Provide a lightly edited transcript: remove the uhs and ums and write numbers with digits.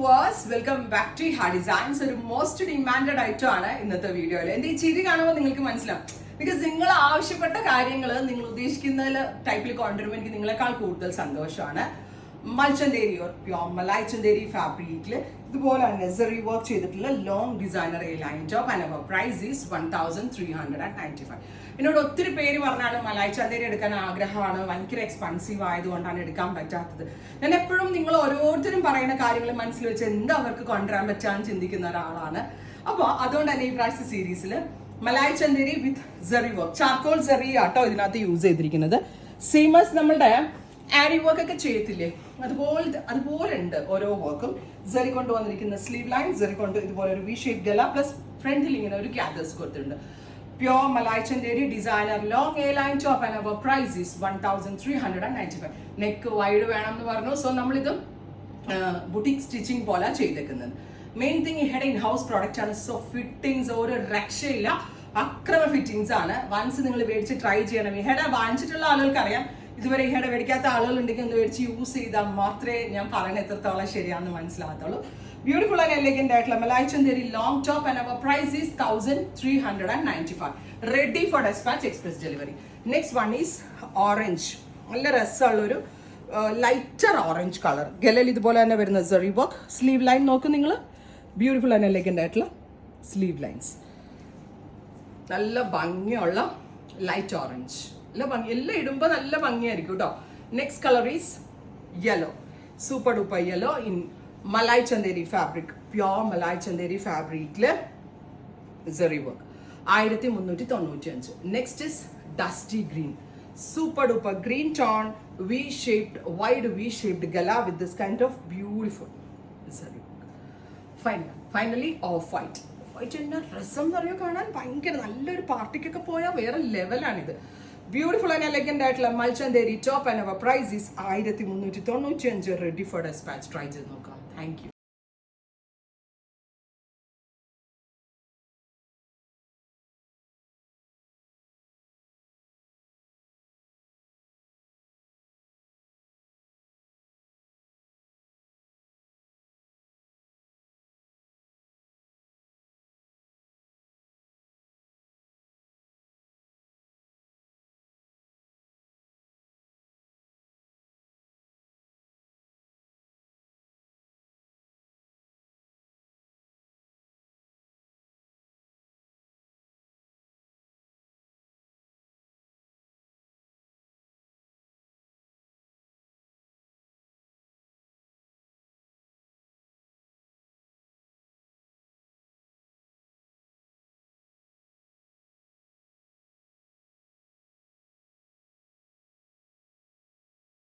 viewers, welcome back to Ha Designs. ഒരു most demanded item ആണ് ഇന്നത്തെ വീഡിയോയിൽ. എന്റെ ഈ ചിരി കാണുമ്പോൾ നിങ്ങൾക്ക് മനസ്സിലാവും, ബിക്കോസ് നിങ്ങൾ ആവശ്യപ്പെട്ട കാര്യങ്ങൾ നിങ്ങൾ ഉദ്ദേശിക്കുന്ന ടൈപ്പിൽ കൊണ്ടുവരുമ്പോൾ എനിക്ക് നിങ്ങളെക്കാൾ കൂടുതൽ സന്തോഷമാണ്. മൽച്ചന്തേരി ഓർ പ്യോർ മലായ് ചന്തേരി ഫാബ്രിക്കിൽ ഇതുപോലെ തന്നെ സെറി വർക്ക് ചെയ്തിട്ടുള്ള long designer A line top and our price is 1395. എന്നോട് ഒത്തിരി പേര് പറഞ്ഞാണ് മലായ് ചന്തേരി എടുക്കാൻ ആഗ്രഹമാണ്, ഭയങ്കര എക്സ്പെൻസീവ് ആയതുകൊണ്ടാണ് എടുക്കാൻ പറ്റാത്തത്. ഞാൻ എപ്പോഴും നിങ്ങൾ ഓരോരുത്തരും പറയുന്ന കാര്യങ്ങൾ മനസ്സിൽ വെച്ച് എന്താ അവർക്ക് കൊണ്ടുവരാൻ പറ്റാന്ന് ചിന്തിക്കുന്ന ഒരാളാണ്. അപ്പോൾ അതുകൊണ്ട് തന്നെ ഈ പ്രാവശ്യ സീരീസിൽ മലായ് ചന്തേരി വിത്ത് സെറി വർക്ക്, ചാർക്കോൾ സെറി ആട്ടോ ഇതിനകത്ത് യൂസ് ചെയ്തിരിക്കുന്നത്. സീമസ് നമ്മളുടെ ആരി വർക്ക് ഒക്കെ ചെയ്യത്തില്ലേ, അതുപോലെ ഉണ്ട് ഓരോ വർക്കും. സെറി കൊണ്ട് വന്നിരിക്കുന്ന സ്ലീവ് ലൈൻ, സെറി കൊണ്ട് ഇതുപോലെ ഒരു വി ഷേപ്പ് ഗല പ്ലസ് ഫ്രണ്ടിൽ ഇങ്ങനെ ഒരു ഗ്യാദേഴ്സ് കൊടുത്തിട്ടുണ്ട്. Pure Malai Chanderi designer long A line top and our price is 1395. Neck wide വേണം എന്ന് പറഞ്ഞു. സോ നമ്മളിത് ബുട്ടിക് സ്റ്റിച്ചിങ് പോലെ ചെയ്തേക്കുന്നത്. മെയിൻ തിങ് ഇഹയുടെ ഇൻ ഹൗസ് പ്രോഡക്റ്റ് ആണ്. സോ ഫിറ്റിങ്സ് ഒരു രക്ഷയില്ല, അക്രമ ഫിറ്റിങ്സ് ആണ്. വൺസ് നിങ്ങൾ മേടിച്ച് ട്രൈ ചെയ്യണം. ഇഹയുടെ വാങ്ങിച്ചിട്ടുള്ള ആളുകൾക്ക് അറിയാം, ഇതുവരെ ഇഹയുടെ മേടിക്കാത്ത ആളുകൾ ഉണ്ടെങ്കിൽ ഒന്ന് മേടിച്ച് യൂസ് ചെയ്താൽ മാത്രമേ ഞാൻ പറയുന്ന എത്രത്തോളം ശരിയാണെന്ന് മനസ്സിലാകത്തുള്ളൂ. ബ്യൂട്ടിഫുൾ ആൻഡ് എലഗന്റ് ആയിട്ടുള്ള Malai Chanderi long top and our price is 1395. Ready for dispatch, express delivery. Next one is orange. നല്ല രസമുള്ളൊരു ലൈറ്റർ ഓറഞ്ച് കളർ. ഗലയിൽ ഇതുപോലെ തന്നെ വരുന്ന സെറി വർക്ക്. സ്ലീവ് ലൈൻ നോക്കും നിങ്ങൾ, ബ്യൂട്ടിഫുൾ ആൻഡ് എലഗന്റ് ആയിട്ടുള്ള സ്ലീവ് ലൈൻസ്. നല്ല ഭംഗിയുള്ള ലൈറ്റ് ഓറഞ്ച്, നല്ല ഭംഗി, എല്ലാം ഇടുമ്പോൾ നല്ല ഭംഗിയായിരിക്കും കേട്ടോ. Next colour is yellow, super duper yellow in Malai Chanderi fabric. Pure Malai Chanderi ഫാബ്രിക്കില് zari work 1395. Next is dusty green, super duper green tone, V shaped wide V shaped ഗല with this kind of beautiful zari work. Finally off white. White എന്നാ രസം എന്ന് പറയുക, കാണാൻ ഭയങ്കര നല്ലൊരു പാർട്ടിക്കൊക്കെ പോയാൽ വേറെ ലെവലാണിത്. ബ്യൂട്ടിഫുൾ ആൻഡ് എലഗന്റ് ആയിട്ടുള്ള മൽച്ചന്തേരി top and our price is 1395. Ready for dispatch. Try ചെയ്ത് നോക്കാം. Thank you.